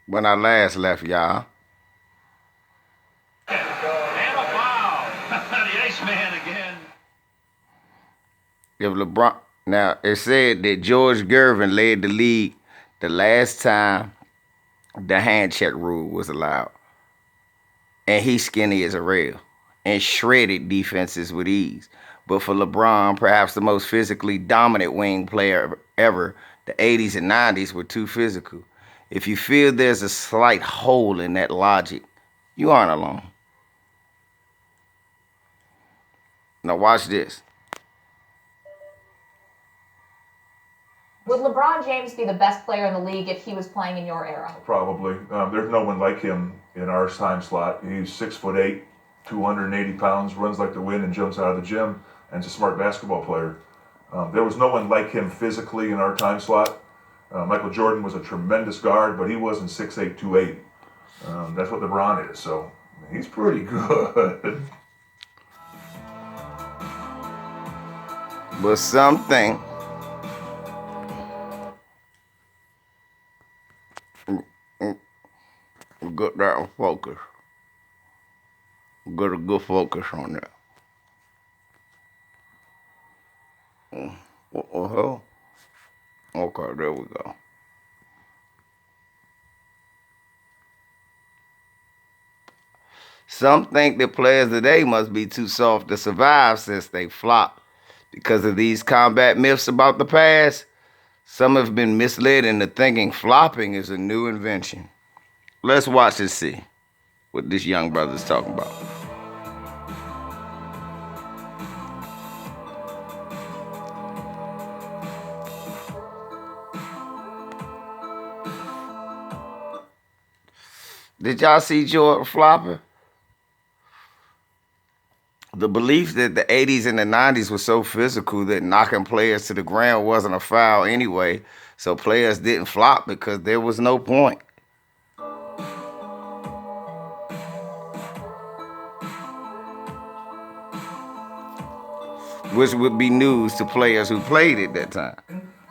when I last left y'all. And a foul. The ace man again. If LeBron, now it said that George Gervin led the league the last time the hand check rule was allowed, and he's skinny as a rail and shredded defenses with ease. But for LeBron, perhaps the most physically dominant wing player ever, the 80s and 90s were too physical. If you feel there's a slight hole in that logic, you aren't alone. Now watch this. Would LeBron James be the best player in the league if he was playing in your era? Probably. There's no one like him in our time slot. He's 6'8", 280 pounds, runs like the wind and jumps out of the gym, and is a smart basketball player. There was no one like him physically in our time slot. Michael Jordan was a tremendous guard, but he wasn't 6'8", 280. That's what LeBron is, so he's pretty good. But something get that focus. Get a good focus on that. What the hell? Okay, there we go. Some think that players today must be too soft to survive since they flop. Because of these combat myths about the past, some have been misled into thinking flopping is a new invention. Let's watch and see what this young brother's talking about. Did y'all see Jordan flopping? The belief that the 80s and the 90s were so physical that knocking players to the ground wasn't a foul anyway, so players didn't flop because there was no point. Which would be news to players who played at that time.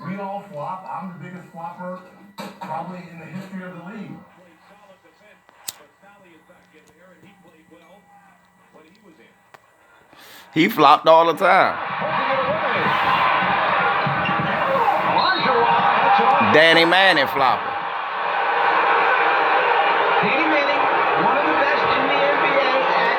We all flop. I'm the biggest flopper probably in the history of the league. He flopped all the time. Danny Manning flopping. Danny Manning, one of the best in the NBA at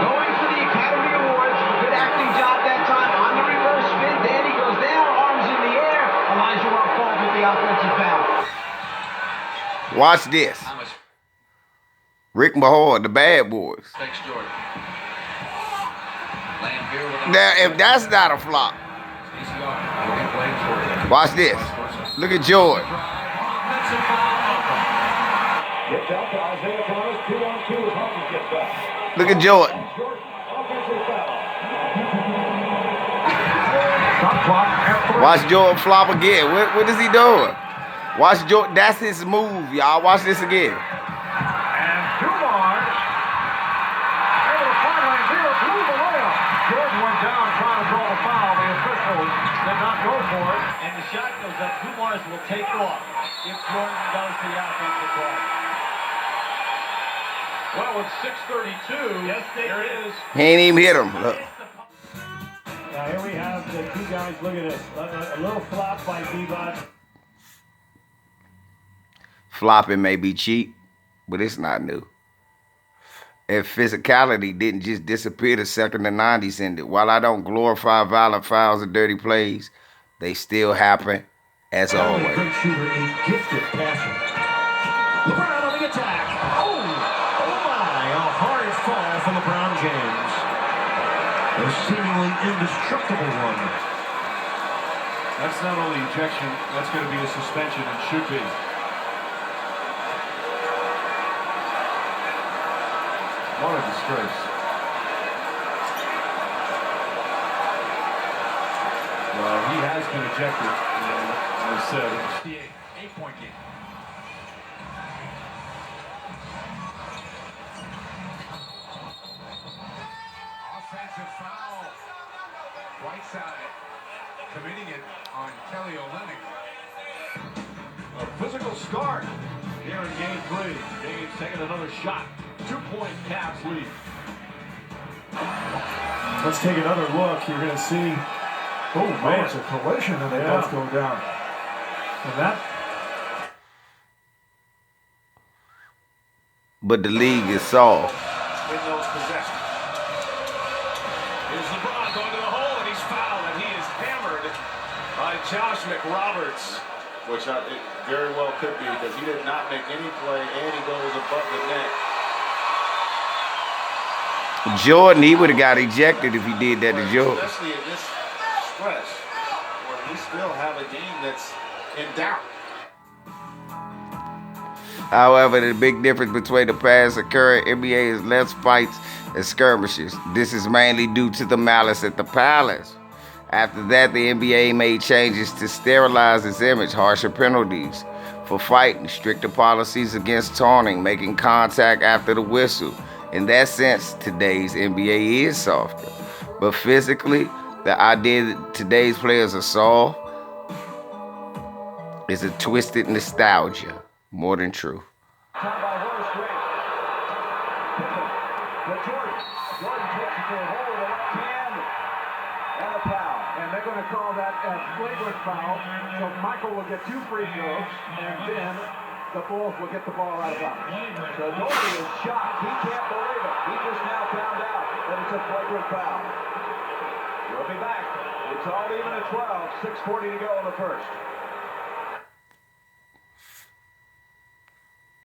going for the Academy Awards. Good acting job that time. On the reverse spin, Danny goes down, arms in the air. Elijah Rock falls with the offensive foul. Watch this. Rick Mahorn, the Bad Boys. Thanks, Jordan. Now, if that's not a flop, watch this. Look at George. Look at Jordan. Watch Jordan flop again. What is he doing? Watch Jordan. That's his move, y'all. Watch this again. And the shot goes up. Dumars will take off if Jordan goes to the offensive play. Well, with 6:32, yes, there it is. He ain't even hit him. Look. Now here we have the two guys. Look at this. A little flop by Divac. Flopping may be cheap, but it's not new. And physicality didn't just disappear the second the 90s ended. While I don't glorify violent fouls and dirty plays, they still happen as always. Great shooter, a gifted passer. LeBron on the attack. Oh my! A hard fall for LeBron James. A seemingly indestructible one. That's not only ejection, that's going to be a suspension and should be. What a disgrace. Well, he has been ejected, as I said. 8-point game. Offensive foul. Whiteside committing it on Kelly Olynyk. A physical start here in game 3. James taking another shot. 2-point Cavs lead. Let's take another look. You're going to see, oh man, It's a collision and they both go down. and that But the league is soft. With those possessions. Here's LeBron going to the hole, and he's fouled, and he is hammered by Josh McRoberts. Which it very well could be because he did not make any play and he goes above the net. Jordan, he would have got ejected if he did that to Jordan. Especially in this stretch where we still have a game that's in doubt. However, the big difference between the past and current NBA is less fights and skirmishes. This is mainly due to the malice at the palace. After that, the NBA made changes to sterilize its image, harsher penalties for fighting, stricter policies against taunting, making contact after the whistle. In that sense, today's NBA is softer. But physically, the idea that today's players are soft is a twisted nostalgia more than true. Time by Horace Grant. Pippen to Jordan. Jordan takes it to the hole with the left hand. And a foul. And they're going to call that a flagrant foul. So Michael will get 2 free throws, and then the Bulls will get the ball out of bounds. So Dorsey is shocked. He can't believe it. He just now found out that it's a flagrant foul. We'll be back. It's all even at 12. 6:40 to go in the first.